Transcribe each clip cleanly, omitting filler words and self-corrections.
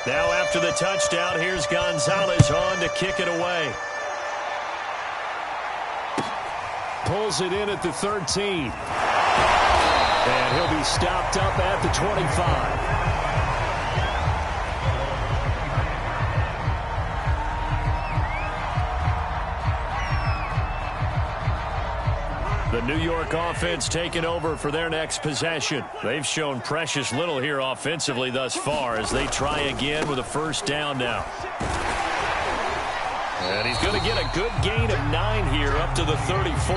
Now after the touchdown, here's Gonzalez on to kick it away. Pulls it in at the 13. And he'll be stopped up at the 25. The New York offense taking over for their next possession. They've shown precious little here offensively thus far as they try again with a first down now. And he's going to get a good gain of 9 here up to the 34.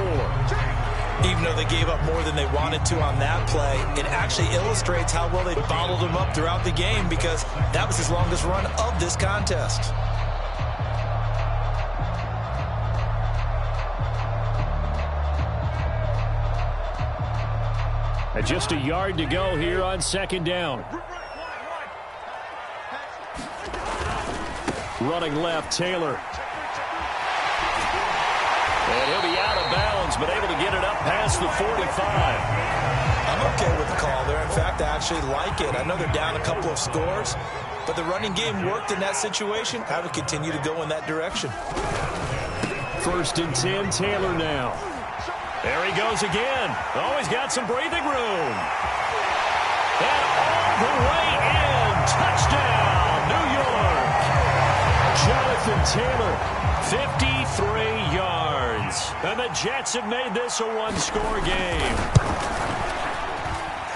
Even though they gave up more than they wanted to on that play, it actually illustrates how well they bottled him up throughout the game because that was his longest run of this contest. And just a yard to go here on second down. Running left, Taylor. And he'll be out of bounds, but able to get it up past the 45. I'm okay with the call there. In fact, I actually like it. I know they're down a couple of scores, but the running game worked in that situation. I would continue to go in that direction. 1st and 10, Taylor now. There he goes again. Oh, he's got some breathing room. And all the way in. Touchdown, New York. Jonathan Taylor, 53 yards. And the Jets have made this a one-score game.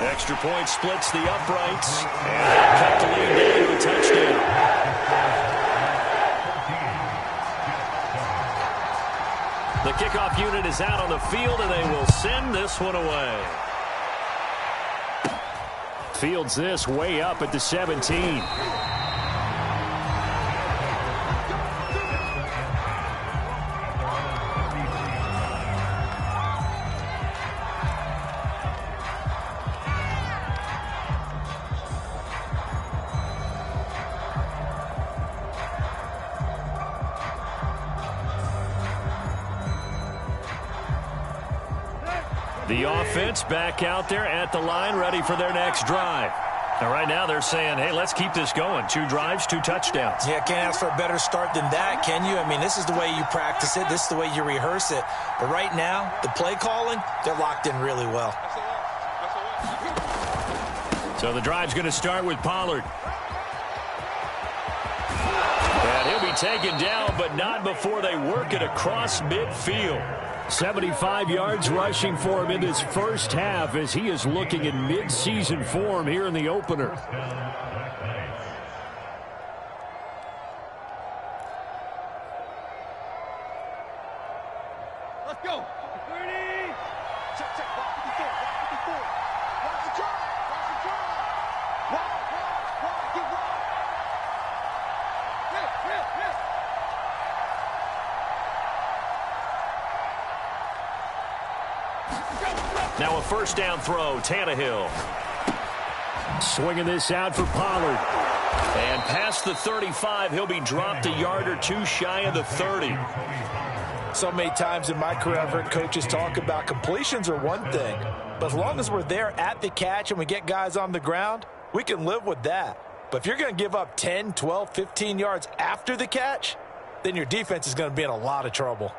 Extra point splits the uprights. And they'll cut the lead down to a touchdown. The kickoff unit is out on the field, and they will send this one away. Fields this way up at the 17. The offense back out there at the line, ready for their next drive. And right now they're saying, hey, let's keep this going. 2 drives, 2 touchdowns. Yeah, can't ask for a better start than that, can you? I mean, this is the way you practice it. This is the way you rehearse it. But right now, the play calling, they're locked in really well. So the drive's going to start with Pollard. And he'll be taken down, but not before they work it across midfield. 75 yards rushing for him in this first half as he is looking in mid-season form here in the opener. Let's go. 30. Check, check. Watch 54. Watch 54. Watch the drive. Watch the drive. Walk, get walk. Hit. Now a first down throw, Tannehill. Swinging this out for Pollard. And past the 35, he'll be dropped a yard or 2 shy of the 30. So many times in my career, I've heard coaches talk about completions are one thing. But as long as we're there at the catch and we get guys on the ground, we can live with that. But if you're going to give up 10, 12, 15 yards after the catch, then your defense is going to be in a lot of trouble.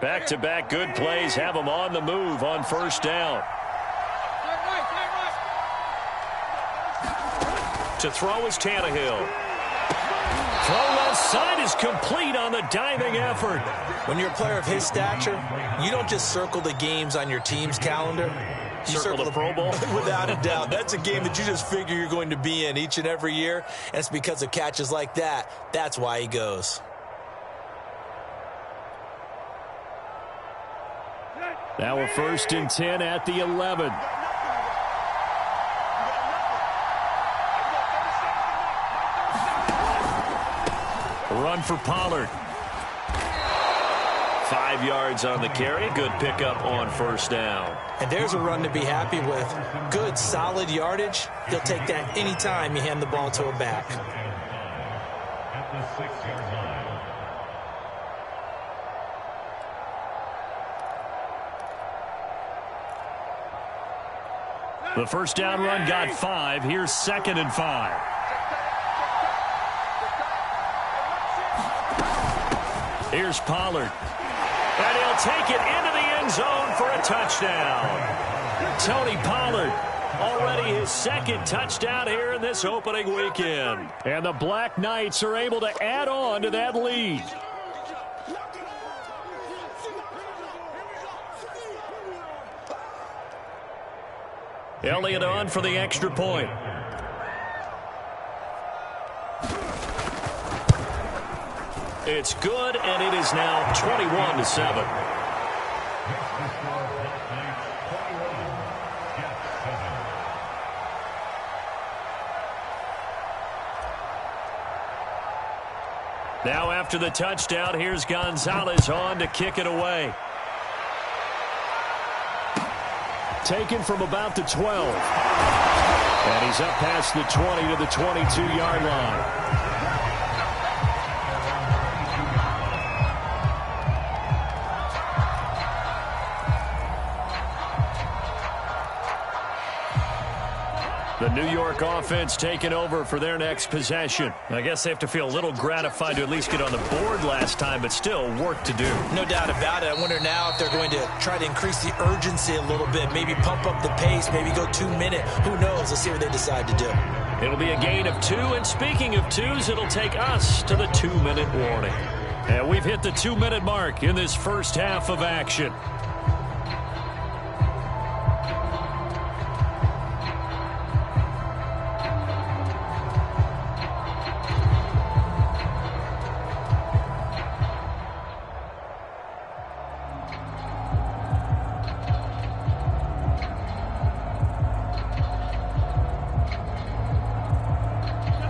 Back-to-back good plays have them on the move on first down. To throw is Tannehill. Throw left side is complete on the diving effort. When you're a player of his stature, you don't just circle the games on your team's calendar. You circle the Pro Bowl? Without a doubt. That's a game that you just figure you're going to be in each and every year. And it's because of catches like that. That's why he goes. Now a 1st and 10 at the 11. Run for Pollard. 5 yards on the carry. Good pickup on first down. And there's a run to be happy with. Good, solid yardage. He'll take that anytime you hand the ball to a back. The first down run got 5. Here's 2nd and 5. Here's Pollard. And he'll take it into the end zone for a touchdown. Tony Pollard, already his 2nd touchdown here in this opening weekend. And the Black Knights are able to add on to that lead. Elliott on for the extra point. It's good, and it is now 21-7. Now after the touchdown, here's Gonzalez on to kick it away. Taken from about the 12. And he's up past the 20 to the 22-yard line. The New York offense taking over for their next possession. I guess they have to feel a little gratified to at least get on the board last time, but still work to do. No doubt about it. I wonder now if they're going to try to increase the urgency a little bit, maybe pump up the pace, maybe go 2-minute. Who knows? Let's see what they decide to do. It'll be a gain of 2, and speaking of 2s, it'll take us to the 2-minute warning. And we've hit the 2-minute mark in this first half of action.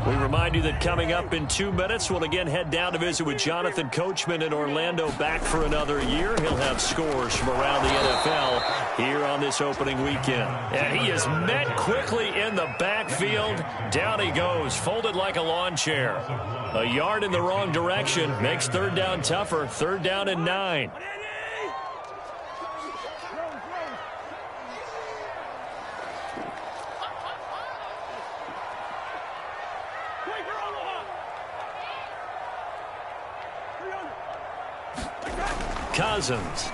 We remind you that coming up in 2 minutes, we'll again head down to visit with Jonathan Coachman in Orlando, back for another year. He'll have scores from around the NFL here on this opening weekend. And he is met quickly in the backfield. Down he goes, folded like a lawn chair. A yard in the wrong direction makes 3rd down tougher. 3rd down and 9. Cousins.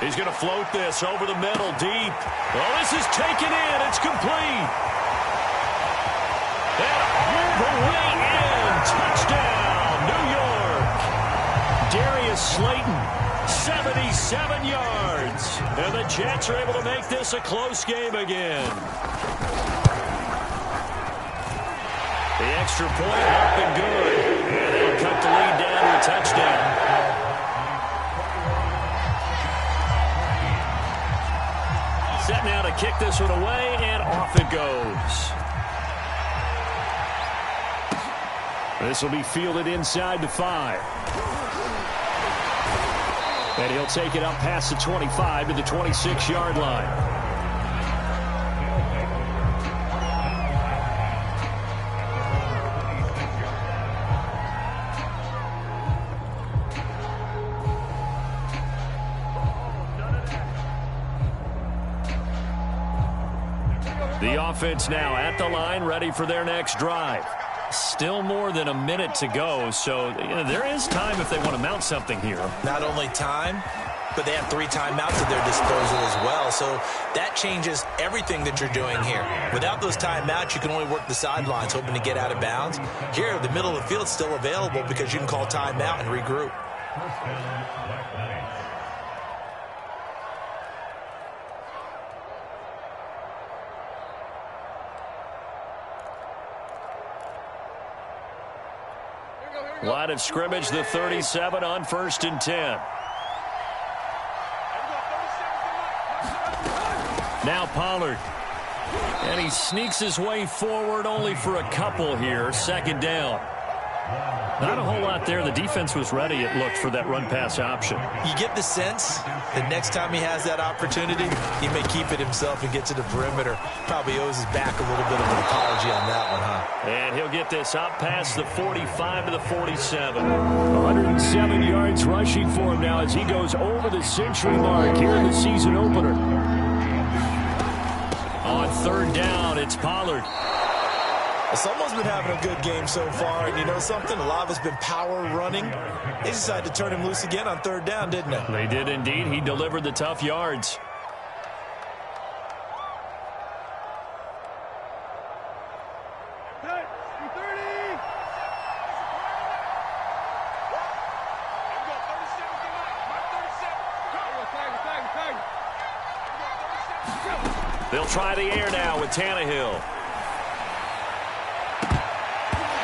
He's going to float this over the middle deep. Oh, this is taken in. It's complete. And all the way in. Touchdown, New York. Darius Slayton, 77 yards. And the Jets are able to make this a close game again. The extra point up and good. And they'll cut the lead down to a touchdown. Set now to kick this one away, and off it goes. This will be fielded inside the 5. And he'll take it up past the 25 to the 26-yard line. The offense now at the line, ready for their next drive. Still more than a minute to go, so there is time if they want to mount something here. Not only time, but they have 3 timeouts at their disposal as well, so that changes everything that you're doing here. Without those timeouts, you can only work the sidelines, hoping to get out of bounds. Here, the middle of the field is still available because you can call timeout and regroup. Line of scrimmage, the 37 on 1st and 10. Now Pollard. And he sneaks his way forward only for a couple here. 2nd down. Not a whole lot there. The defense was ready, it looked, for that run-pass option. You get the sense that next time he has that opportunity, he may keep it himself and get to the perimeter. Probably owes his back a little bit of an apology on that one, huh? And he'll get this up past the 45 to the 47. 107 yards rushing for him now as he goes over the century mark here in the season opener. On third down, it's Pollard. Someone's been having a good game so far, and you know something? A lot of it's been power running. They decided to turn him loose again on third down, didn't they? They did indeed. He delivered the tough yards. They'll try the air now with Tannehill.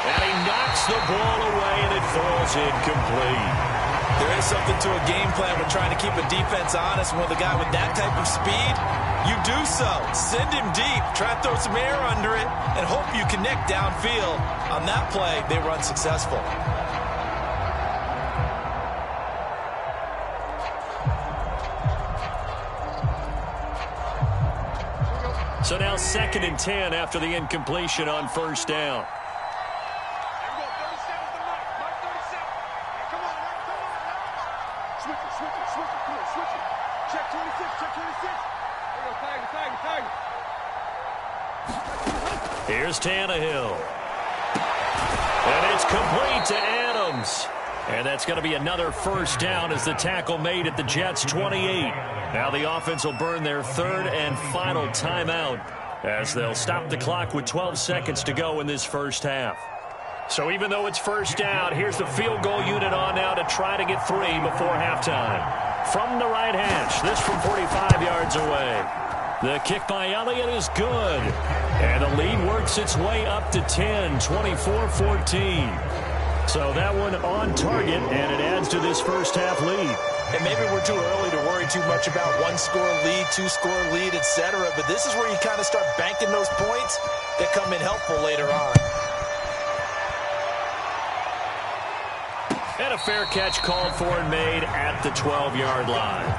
And he knocks the ball away, and it falls incomplete. There is something to a game plan with trying to keep a defense honest. When the guy with that type of speed, you do so. Send him deep. Try to throw some air under it and hope you connect downfield. On that play, they were unsuccessful. So now 2nd and 10 after the incompletion on first down. Here's Tannehill. And it's complete to Adams. And that's going to be another first down as the tackle made at the Jets' 28. Now the offense will burn their third and final timeout as they'll stop the clock with 12 seconds to go in this first half. So even though it's first down, here's the field goal unit on now to try to get 3 before halftime. From the right hash, this from 45 yards away. The kick by Elliott is good. And the lead works its way up to 10, 24-14. So that one on target, and it adds to this first half lead. And maybe we're too early to worry too much about one-score lead, two-score lead, etc. But this is where you kind of start banking those points that come in helpful later on. And a fair catch called for and made at the 12-yard line.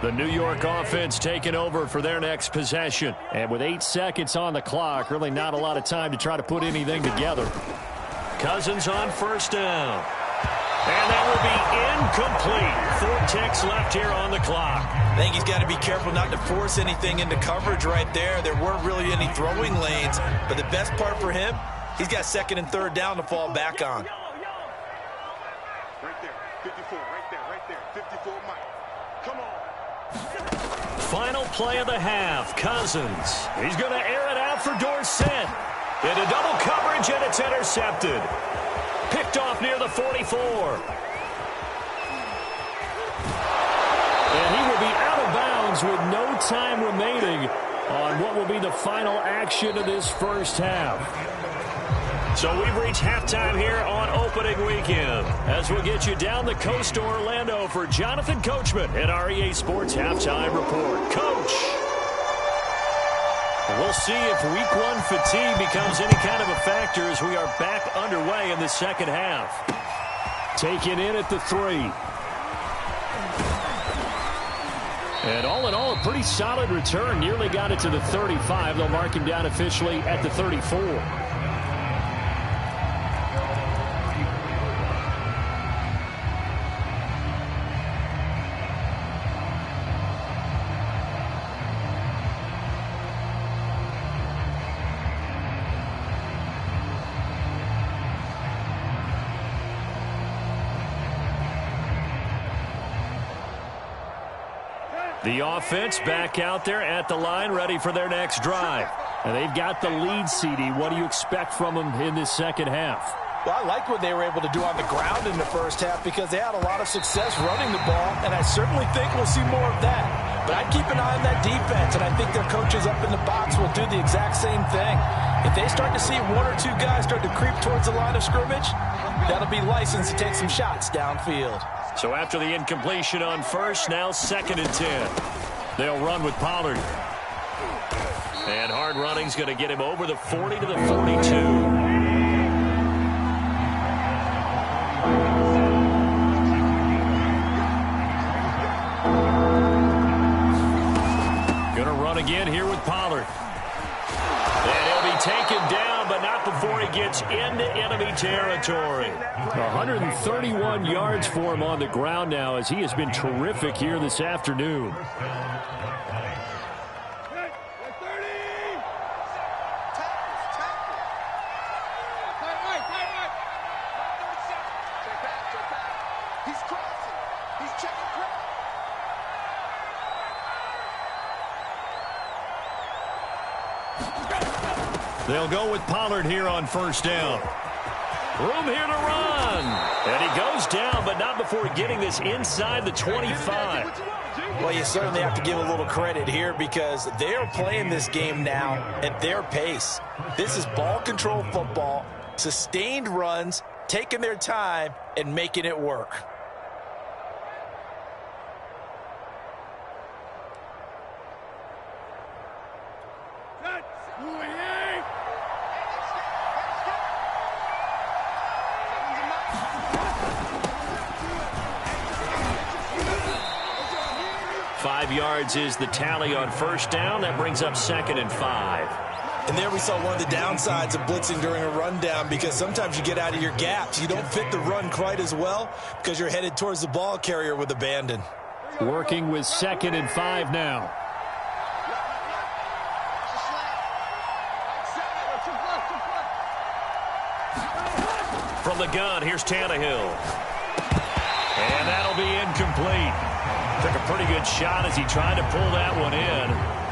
The New York offense taking over for their next possession. And with 8 seconds on the clock, really not a lot of time to try to put anything together. Cousins on first down. And that will be incomplete. 4 ticks left here on the clock. I think he's got to be careful not to force anything into coverage right there. There weren't really any throwing lanes. But the best part for him, he's got 2nd and 3rd down to fall back on. Right there, 54, right there, 54, Mike. Come on. Final play of the half. Cousins. He's going to air it out for Dorsett. Into double coverage, and it's intercepted. Picked off near the 44. And he will be out of bounds with no time remaining on what will be the final action of this first half. So we've reached halftime here on opening weekend as we'll get you down the coast to Orlando for Jonathan Coachman at our EA Sports Halftime Report. Coach, we'll see if week 1 fatigue becomes any kind of a factor as we are back underway in the second half. Taken in at the 3. And all in all, a pretty solid return. Nearly got it to the 35. They'll mark him down officially at the 34. The offense back out there at the line, ready for their next drive. And they've got the lead, CD. What do you expect from them in this second half? Well, I like what they were able to do on the ground in the first half because they had a lot of success running the ball, and I certainly think we'll see more of that. But I'd keep an eye on that defense, and I think their coaches up in the box will do the exact same thing. If they start to see 1 or 2 guys start to creep towards the line of scrimmage, that'll be licensed to take some shots downfield. So after the incompletion on first, now 2nd and 10. They'll run with Pollard. And hard running's going to get him over the 40 to the 42. Again here with Pollard. And he'll be taken down, but not before he gets into enemy territory. 131 yards for him on the ground now, as he has been terrific here this afternoon. They'll go with Pollard here on first down. Room here to run. And he goes down, but not before getting this inside the 25. Well, you certainly have to give a little credit here because they're playing this game now at their pace. This is ball control football, sustained runs, taking their time, and making it work. Yards is the tally on first down. That brings up 2nd and 5. And there we saw one of the downsides of blitzing during a rundown, because sometimes you get out of your gaps. You don't fit the run quite as well because you're headed towards the ball carrier with abandon. Working with 2nd and 5 now. From the gun, here's Tannehill. And that'll be incomplete. Took a pretty good shot as he tried to pull that one in.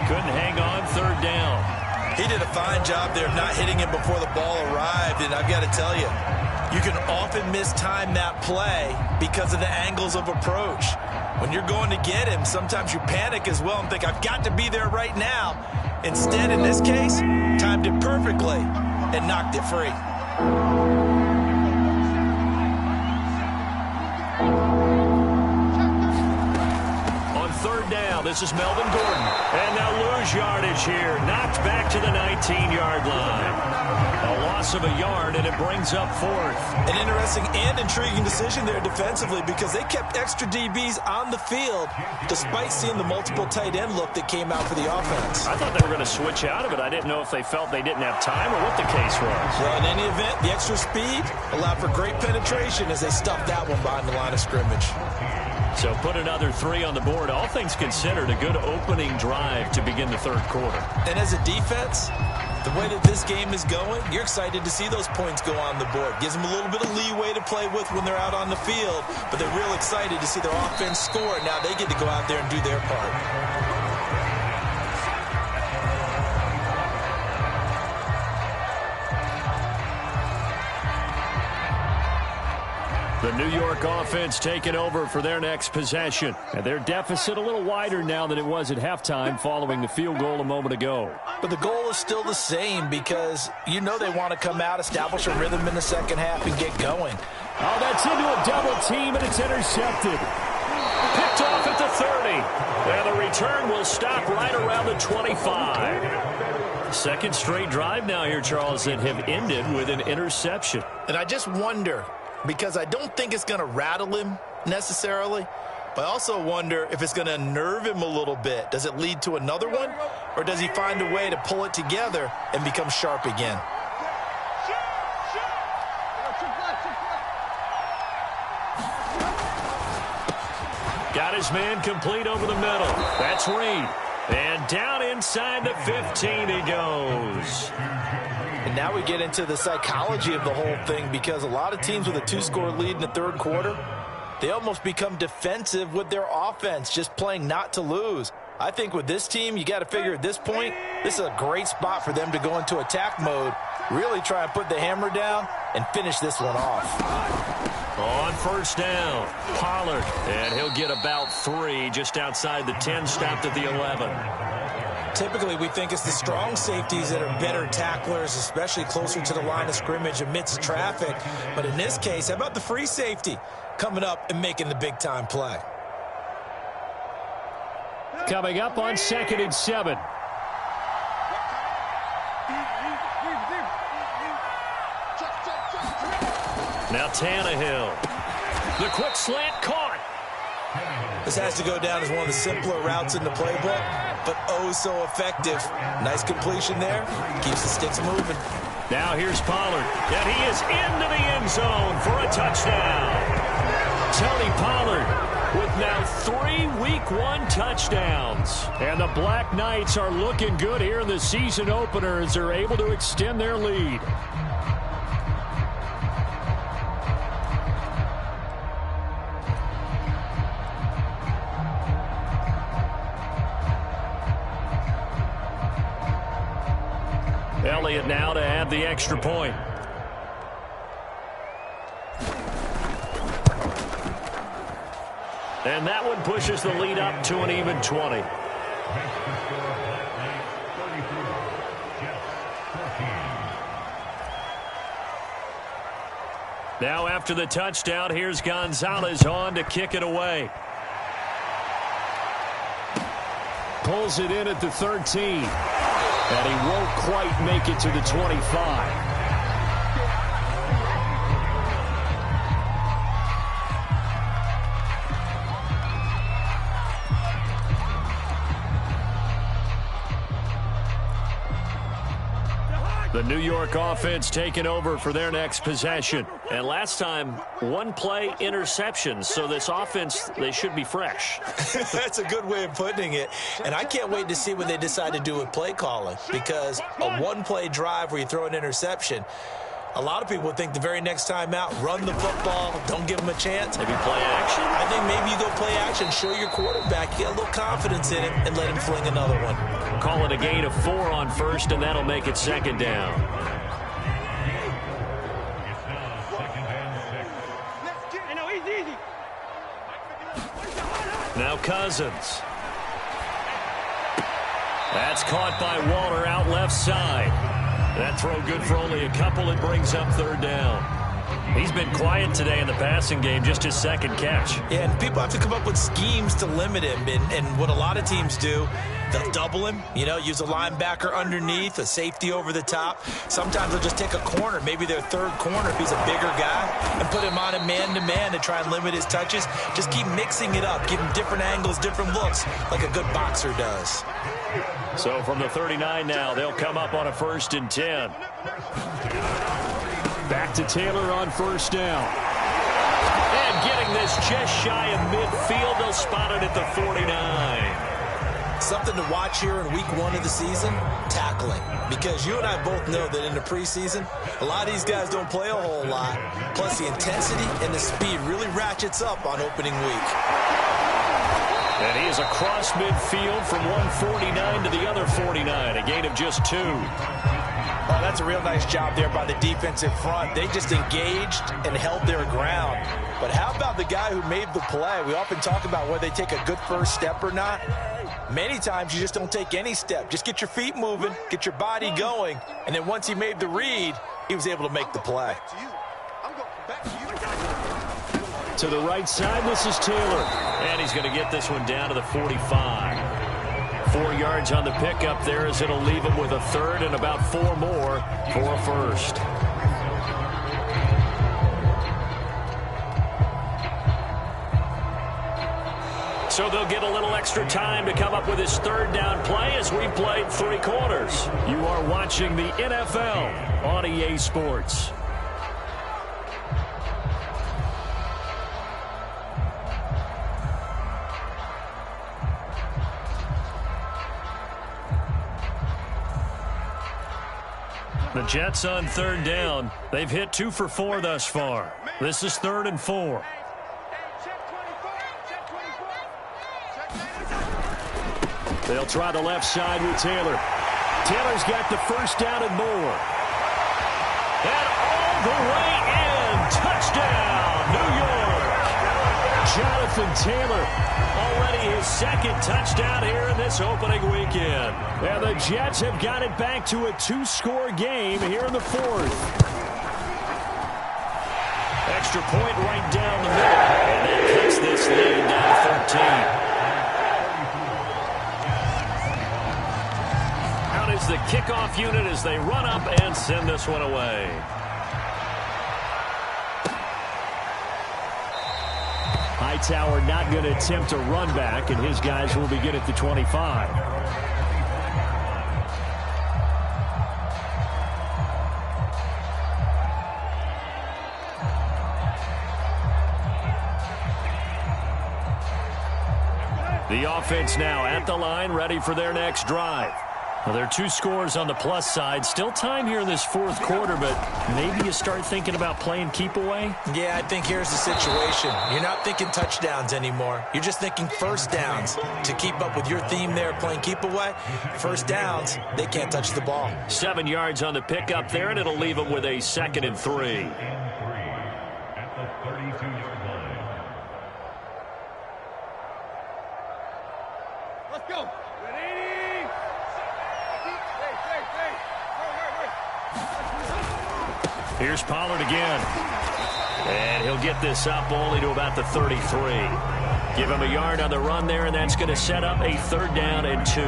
Couldn't hang on, 3rd down. He did a fine job there of not hitting him before the ball arrived, and I've got to tell you, you can often mistime that play because of the angles of approach. When you're going to get him, sometimes you panic as well and think, I've got to be there right now. Instead, in this case, timed it perfectly and knocked it free. This is Melvin Gordon. And they'll lose yardage here. Knocked back to the 19-yard line. A loss of a yard, and it brings up 4th. An interesting and intriguing decision there defensively, because they kept extra DBs on the field despite seeing the multiple tight end look that came out for the offense. I thought they were going to switch out of it. I didn't know if they felt they didn't have time or what the case was. Well, in any event, the extra speed allowed for great penetration as they stuffed that one behind the line of scrimmage. So put another 3 on the board. All things considered, a good opening drive to begin the 3rd quarter. And as a defense, the way that this game is going, you're excited to see those points go on the board. Gives them a little bit of leeway to play with when they're out on the field, but they're real excited to see their offense score. Now they get to go out there and do their part. The New York offense taking over for their next possession. And their deficit a little wider now than it was at halftime following the field goal a moment ago. But the goal is still the same, because you know they want to come out, establish a rhythm in the second half, and get going. Oh, that's into a double team, and it's intercepted. Picked off at the 30. And the return will stop right around the 25. Second straight drive now here, Charles, that have ended with an interception. And I just wonder, because I don't think it's going to rattle him necessarily, but I also wonder if it's going to nerve him a little bit. Does it lead to another one, or does he find a way to pull it together and become sharp again? Got his man complete over the middle. That's Reed. And down inside the 15 he goes. And now we get into the psychology of the whole thing, because a lot of teams with a 2-score lead in the 3rd quarter, they almost become defensive with their offense, just playing not to lose. I think with this team, you got to figure at this point, this is a great spot for them to go into attack mode, really try and put the hammer down and finish this one off. On first down, Pollard, and he'll get about 3 just outside the 10, stopped at the 11. Typically, we think it's the strong safeties that are better tacklers, especially closer to the line of scrimmage amidst traffic. But in this case, how about the free safety coming up and making the big-time play? Coming up on 2nd and 7. Now Tannehill. The quick slant caught. This has to go down as one of the simpler routes in the playbook, but oh so effective. Nice completion there. Keeps the sticks moving. Now here's Pollard, and he is into the end zone for a touchdown. Tony Pollard with now 3 Week 1 touchdowns. And the Black Knights are looking good here in the season opener as they're able to extend their lead. Elliott now to add the extra point. And that one pushes the lead up to an even 20. Now after the touchdown, here's Gonzalez on to kick it away. Pulls it in at the 13. And he won't quite make it to the 25. The New York offense taking over for their next possession. And last time, 1 play interception. So this offense, they should be fresh. That's a good way of putting it. And I can't wait to see what they decide to do with play calling. Because a 1-play drive where you throw an interception, a lot of people would think the very next time out, run the football, don't give them a chance. Maybe play action? I think maybe you go play action, show your quarterback, get a little confidence in him, and let him fling another one. Call it a gain of 4 on first, and that'll make it second down. Now Cousins. That's caught by Waller out left side. That throw good for only a couple. It brings up third down. He's been quiet today in the passing game, just his second catch. Yeah, and people have to come up with schemes to limit him. And what a lot of teams do, they'll double him, use a linebacker underneath, a safety over the top. Sometimes they'll just take a corner, maybe their third corner if he's a bigger guy, and put him on a man-to-man to try and limit his touches. Just keep mixing it up, give him different angles, different looks, like a good boxer does. So from the 39 now, they'll come up on a 1st and 10. Back to Taylor on first down. And getting this just shy of midfield, they'll spot it at the 49. Something to watch here in week 1 of the season, tackling. Because you and I both know that in the preseason, a lot of these guys don't play a whole lot. Plus the intensity and the speed really ratchets up on opening week. And he is across midfield from one 49 to the other 49, a gain of just 2. Oh, that's a real nice job there by the defensive front. They just engaged and held their ground. But how about the guy who made the play? We often talk about whether they take a good first step or not. Many times you just don't take any step. Just get your feet moving, get your body going, and then once he made the read, he was able to make the play. To the right side, this is Taylor. And he's going to get this one down to the 45. 4 yards on the pickup there as it'll leave him with a third and about 4 more for a first. So they'll get a little extra time to come up with his third down play as we played 3 quarters. You are watching the NFL on EA Sports. The Jets on third down. They've hit 2 for 4 thus far. This is 3rd and 4. They'll try the left side with Taylor. Taylor's got the first down and more. And all the way in. Touchdown, New York. Jonathan Taylor, already his 2nd touchdown here in this opening weekend. And the Jets have got it back to a 2-score game here in the 4th. Extra point right down the middle. And that cuts this lead down to 13. Out is the kickoff unit as they run up and send this one away. Hightower not going to attempt a run back, and his guys will begin at the 25. The offense now at the line, ready for their next drive. Well, there are 2 scores on the plus side. Still time here in this fourth quarter, but maybe you start thinking about playing keep away? Yeah, I think here's the situation. You're not thinking touchdowns anymore. You're just thinking first downs. To keep up with your theme there, playing keep away, first downs, they can't touch the ball. 7 yards on the pickup there, and it'll leave them with a 2nd and 3. At the 32-yard line. Let's go. Ready? Here's Pollard again. And he'll get this up only to about the 33. Give him a yard on the run there, and that's going to set up a 3rd down and 2.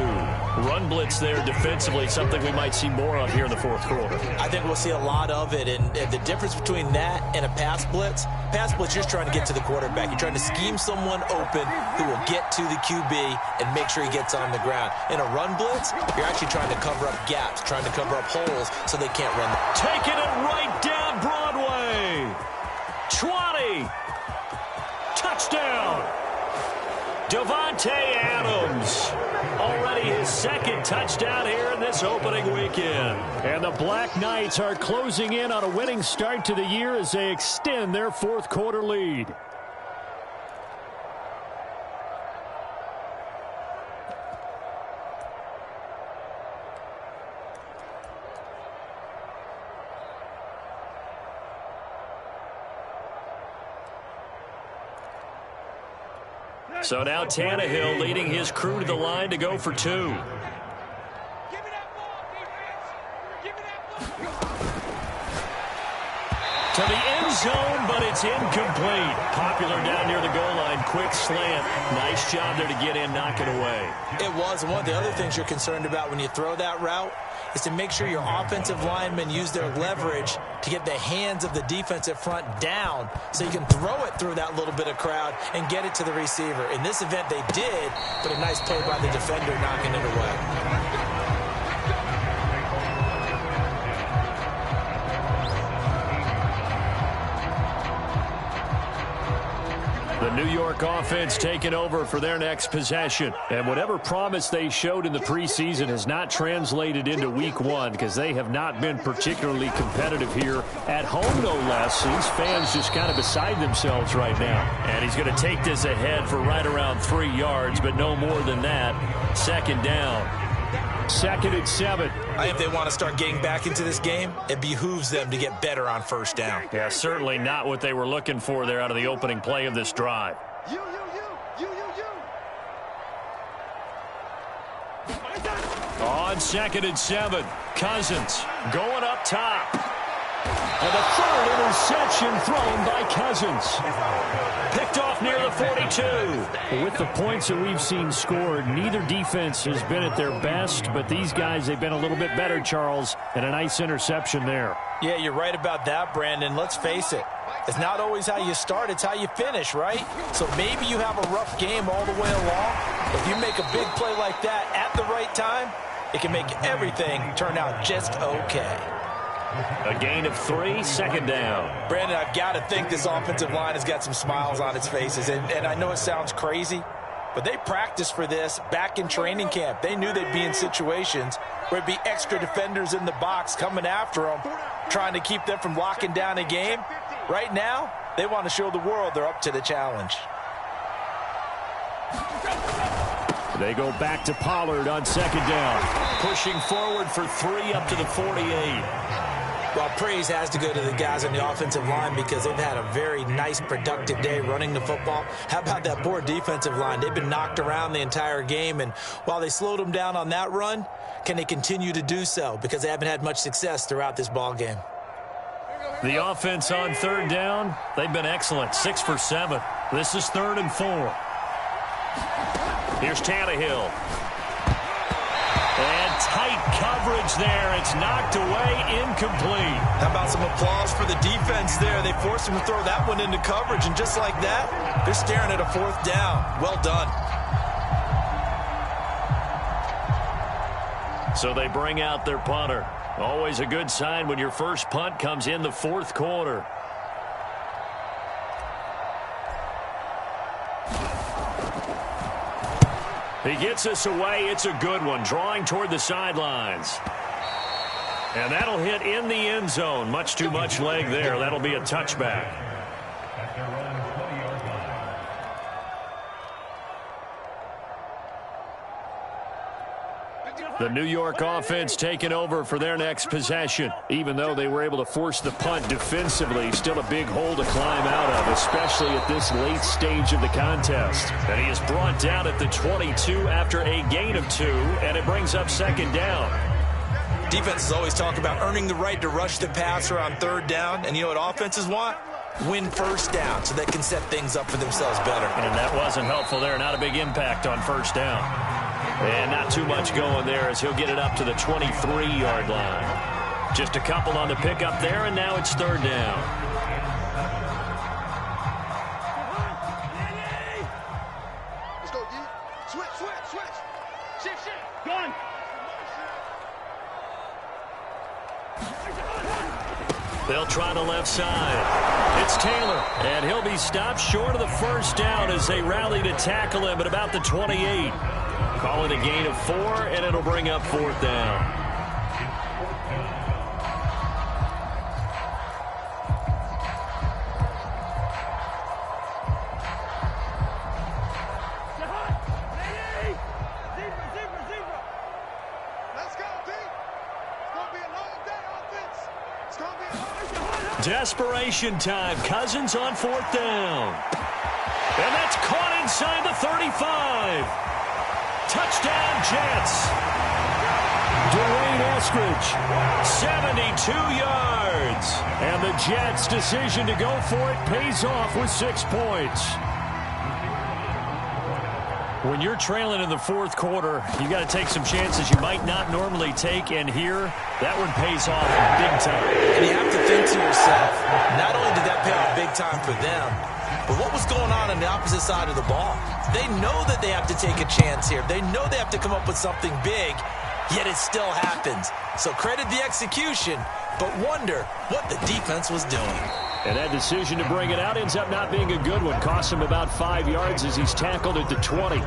Run blitz there defensively, something we might see more of here in the fourth quarter. I think we'll see a lot of it, and the difference between that and a pass blitz, you're just trying to get to the quarterback. You're trying to scheme someone open who will get to the QB and make sure he gets on the ground. In a run blitz, you're actually trying to cover up gaps, trying to cover up holes so they can't run. Taking it right down Broadway. 20. Touchdown. Davante Adams. Already his 2nd touchdown here in this opening weekend. And the Black Knights are closing in on a winning start to the year as they extend their fourth quarter lead. So now Tannehill leading his crew to the line to go for 2. Give me that ball, defense. Give me that ball. To the end zone, but it's incomplete. Popular down near the goal line. Quick slant. Nice job there to get in, knock it away. It was. One of the other things you're concerned about when you throw that route is to make sure your offensive linemen use their leverage to get the hands of the defensive front down so you can throw it through that little bit of crowd and get it to the receiver. In this event, they did, but a nice play by the defender knocking it away. The New York offense taking over for their next possession. And whatever promise they showed in the preseason has not translated into week 1 because they have not been particularly competitive here at home, no less. These fans just kind of beside themselves right now. And he's going to take this ahead for right around 3 yards, but no more than that. 2nd down. 2nd and 7. I think if they want to start getting back into this game, it behooves them to get better on first down. Yeah, certainly not what they were looking for there out of the opening play of this drive. You. On 2nd and 7, Cousins going up top. And the 3rd interception thrown by Cousins. Picked off near the 42. With the points that we've seen scored, neither defense has been at their best, but these guys, they've been a little bit better, Charles, and a nice interception there. Yeah, you're right about that, Brandon. Let's face it. It's not always how you start, it's how you finish, right? So maybe you have a rough game all the way along. If you make a big play like that at the right time, it can make everything turn out just okay. A gain of 3, 2nd down. Brandon, I've got to think this offensive line has got some smiles on its faces. And I know it sounds crazy, but they practiced for this back in training camp. They knew they'd be in situations where it'd be extra defenders in the box coming after them, trying to keep them from locking down a game. Right now, they want to show the world they're up to the challenge. They go back to Pollard on 2nd down. Pushing forward for 3 up to the 48. Well, praise has to go to the guys on the offensive line because they've had a very nice, productive day running the football. How about that poor defensive line? They've been knocked around the entire game, and while they slowed them down on that run, can they continue to do so? Because they haven't had much success throughout this ball game. The offense on 3rd down, they've been excellent, 6 for 7. This is 3rd and 4. Here's Tannehill. And tight coverage there. It's knocked away, incomplete. How about some applause for the defense there? They forced him to throw that one into coverage, and just like that, they're staring at a 4th down. Well done. So they bring out their punter. Always a good sign when your first punt comes in the 4th quarter. He gets us away. It's a good one, drawing toward the sidelines. And that'll hit in the end zone. Much too much leg there. That'll be a touchback. At their own 20-yard line. The New York offense taking over for their next possession. Even though they were able to force the punt defensively, still a big hole to climb out of, especially at this late stage of the contest. And he is brought down at the 22 after a gain of 2, and it brings up 2nd down. Defenses always talk about earning the right to rush the passer on 3rd down, and you know what offenses want? Win 1st down so they can set things up for themselves better. And that wasn't helpful there. Not a big impact on 1st down. And not too much going there as he'll get it up to the 23-yard line. Just a couple on the pickup there, and now it's 3rd down. Let's go, D. Switch. Shift. Gun. They'll try the left side. It's Taylor, and he'll be stopped short of the 1st down as they rally to tackle him at about the 28. Call it a gain of 4, and it'll bring up 4th down. Let's go, D. It's going to be a long day, offense. It's going to be a long day. Desperation time. Cousins on 4th down. And that's caught inside the 35. Touchdown, Jets. Dwayne Eskridge, 72 yards. And the Jets' decision to go for it pays off with 6 points. When you're trailing in the 4th quarter, you got to take some chances you might not normally take, and here, that one pays off big time. And you have to think to yourself, not only did that pay off big time for them, but what was going on the opposite side of the ball? They know that they have to take a chance here. They know they have to come up with something big, yet it still happens. So credit the execution, but wonder what the defense was doing. And that decision to bring it out ends up not being a good one. Costs him about 5 yards as he's tackled at the 20.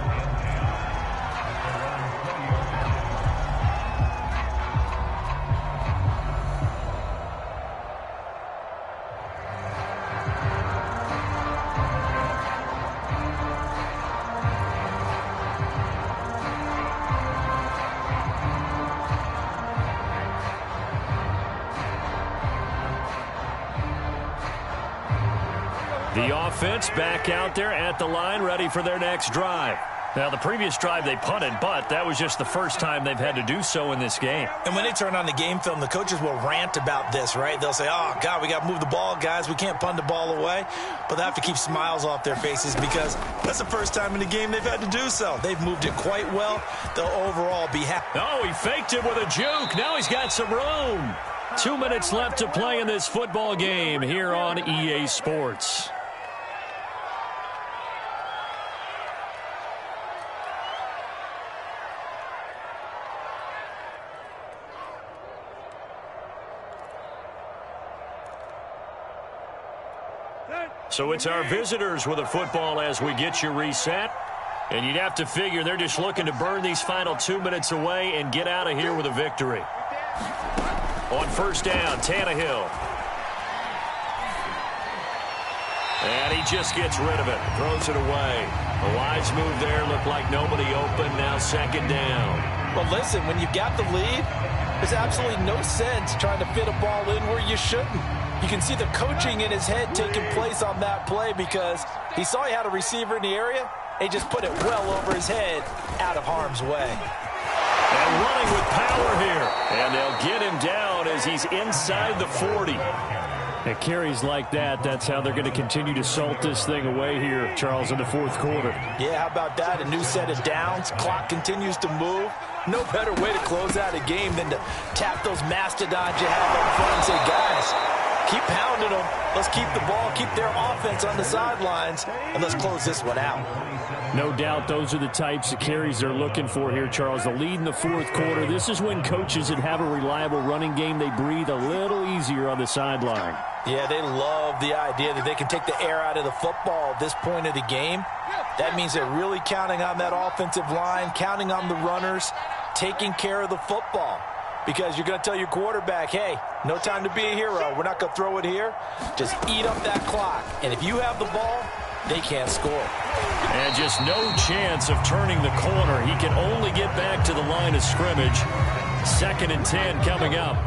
The offense back out there at the line, ready for their next drive. Now, the previous drive they punted, but that was just the first time they've had to do so in this game. And when they turn on the game film, the coaches will rant about this, right? They'll say, oh, God, we got to move the ball, guys. We can't punt the ball away. But they have to keep smiles off their faces because that's the first time in the game they've had to do so. They've moved it quite well. They'll overall be happy. Oh, he faked it with a juke. Now he's got some room. 2 minutes left to play in this football game here on EA Sports. So it's our visitors with a football as we get you reset. And you'd have to figure they're just looking to burn these final 2 minutes away and get out of here with a victory. On 1st down, Tannehill. And he just gets rid of it, throws it away. A wise move there, looked like nobody open, now 2nd down. Well, listen, when you've got the lead, there's absolutely no sense trying to fit a ball in where you shouldn't. You can see the coaching in his head taking place on that play because he saw he had a receiver in the area and he just put it well over his head out of harm's way. And running with power here. And they'll get him down as he's inside the 40. At carries like that, that's how they're going to continue to salt this thing away here, Charles, in the 4th quarter. Yeah, how about that? A new set of downs. Clock continues to move. No better way to close out a game than to tap those mastodons you have up front and say, guys, keep pounding them. Let's keep the ball, keep their offense on the sidelines, and let's close this one out. No doubt those are the types of carries they're looking for here, Charles. The lead in the fourth quarter. This is when coaches that have a reliable running game, they breathe a little easier on the sideline. Yeah, they love the idea that they can take the air out of the football at this point of the game. That means they're really counting on that offensive line, counting on the runners, taking care of the football. Because you're going to tell your quarterback, hey, no time to be a hero. We're not going to throw it here. Just eat up that clock. And if you have the ball, they can't score. And just no chance of turning the corner. He can only get back to the line of scrimmage. 2nd and 10 coming up.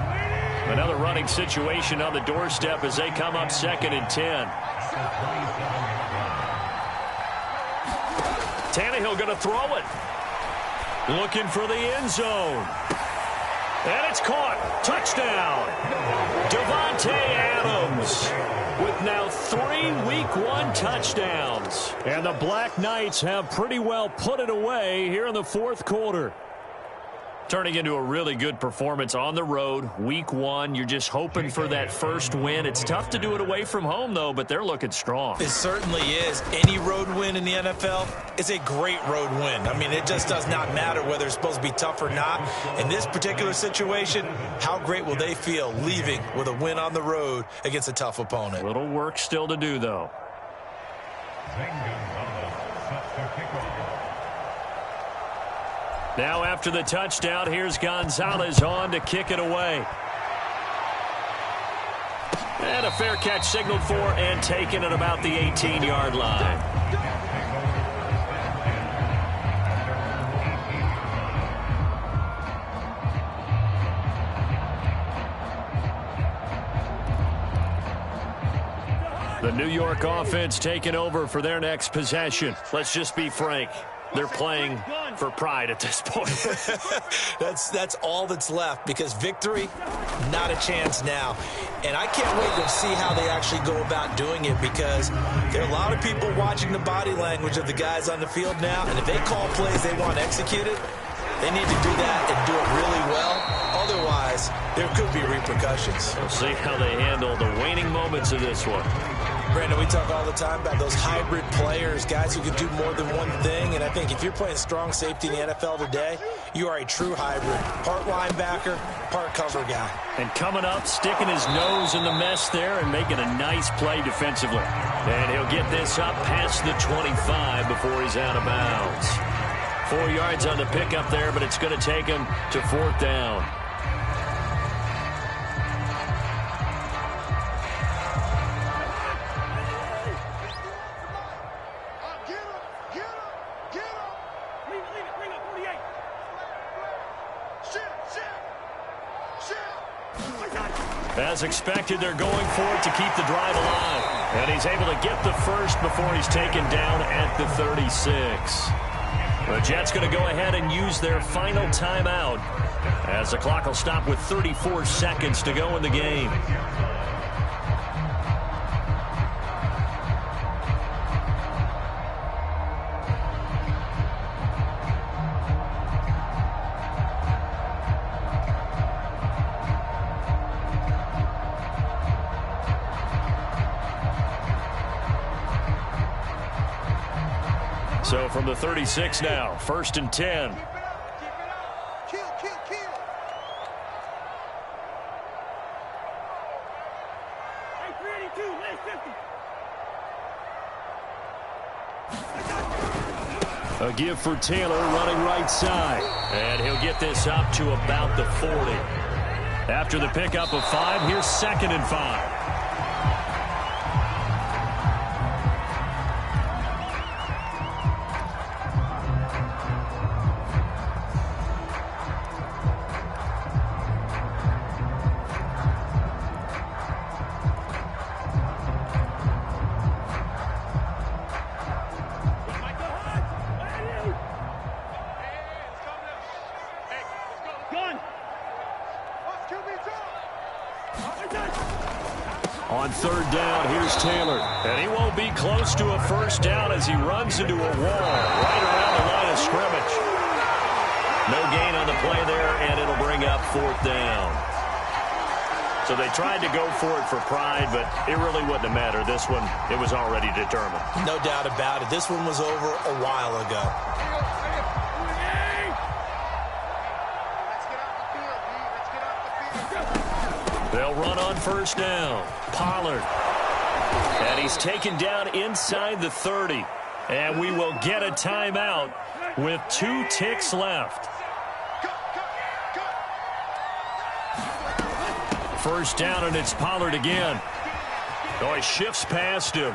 Another running situation on the doorstep as they come up 2nd and 10. Tannehill going to throw it. Looking for the end zone. And it's caught. Touchdown. Davante Adams with now 3 Week 1 touchdowns. And the Black Knights have pretty well put it away here in the fourth quarter. Turning into a really good performance on the road. Week 1, you're just hoping for that first win. It's tough to do it away from home, though, but they're looking strong. It certainly is. Any road win in the NFL is a great road win. I mean, it just does not matter whether it's supposed to be tough or not. In this particular situation, how great will they feel leaving with a win on the road against a tough opponent? Little work still to do, though. Now after the touchdown, here's Gonzalez on to kick it away. And a fair catch signaled for and taken at about the 18-yard line. The New York offense taking over for their next possession. Let's just be frank. They're playing for pride at this point. That's all that's left, because victory, not a chance now. And I can't wait to see how they actually go about doing it, because there are a lot of people watching the body language of the guys on the field now, and if they call plays they want executed, they need to do that and do it really well. Otherwise, there could be repercussions. We'll see how they handle the waning moments of this one. Brandon, we talk all the time about those hybrid players, guys who can do more than one thing. And I think if you're playing strong safety in the NFL today, you are a true hybrid. Part linebacker, part cover guy. And coming up, sticking his nose in the mess there and making a nice play defensively. And he'll get this up past the 25 before he's out of bounds. 4 yards on the pickup there, but it's going to take him to 4th down. As expected, they're going for it to keep the drive alive. And he's able to get the first before he's taken down at the 36. The Jets going to go ahead and use their final timeout as the clock will stop with 34 seconds to go in the game. So from the 36 now, 1st and 10. A give for Taylor running right side. And he'll get this up to about the 40. After the pickup of 5, here's 2nd and 5. On 3rd down, here's Taylor. And he won't be close to a first down as he runs into a wall right around the line of scrimmage. No gain on the play there, and it'll bring up 4th down. So they tried to go for it for pride, but it really wouldn't have mattered. This one, it was already determined. No doubt about it. This one was over a while ago. They'll run on 1st down. Pollard. And he's taken down inside the 30. And we will get a timeout with 2 ticks left. 1st down, and it's Pollard again. Oh, he shifts past him.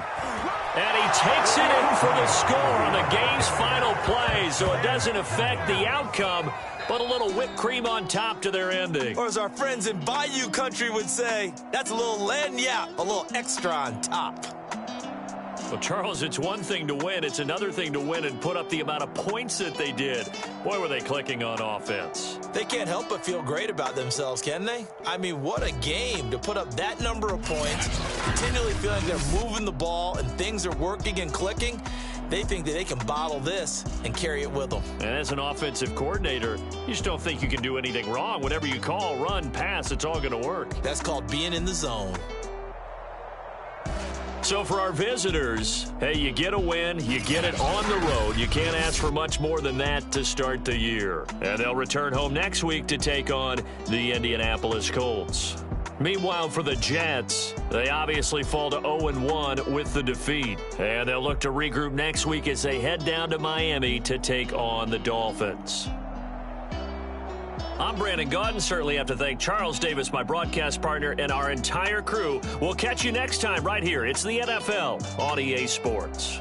And he takes it in for the score on the game's final play, so it doesn't affect the outcome, but a little whipped cream on top to their ending. Or as our friends in Bayou Country would say, that's a little lagniappe, a little extra on top. Well, Charles, it's one thing to win. It's another thing to win and put up the amount of points that they did. Boy, were they clicking on offense. They can't help but feel great about themselves, can they? I mean, what a game to put up that number of points, continually feeling they're moving the ball and things are working and clicking. They think that they can bottle this and carry it with them. And as an offensive coordinator, you just don't think you can do anything wrong. Whatever you call, run, pass, it's all going to work. That's called being in the zone. So for our visitors, hey, you get a win, you get it on the road. You can't ask for much more than that to start the year. And they'll return home next week to take on the Indianapolis Colts. Meanwhile, for the Jets, they obviously fall to 0-1 with the defeat. And they'll look to regroup next week as they head down to Miami to take on the Dolphins. I'm Brandon Gaudin. Certainly have to thank Charles Davis, my broadcast partner, and our entire crew. We'll catch you next time right here. It's the NFL on EA Sports.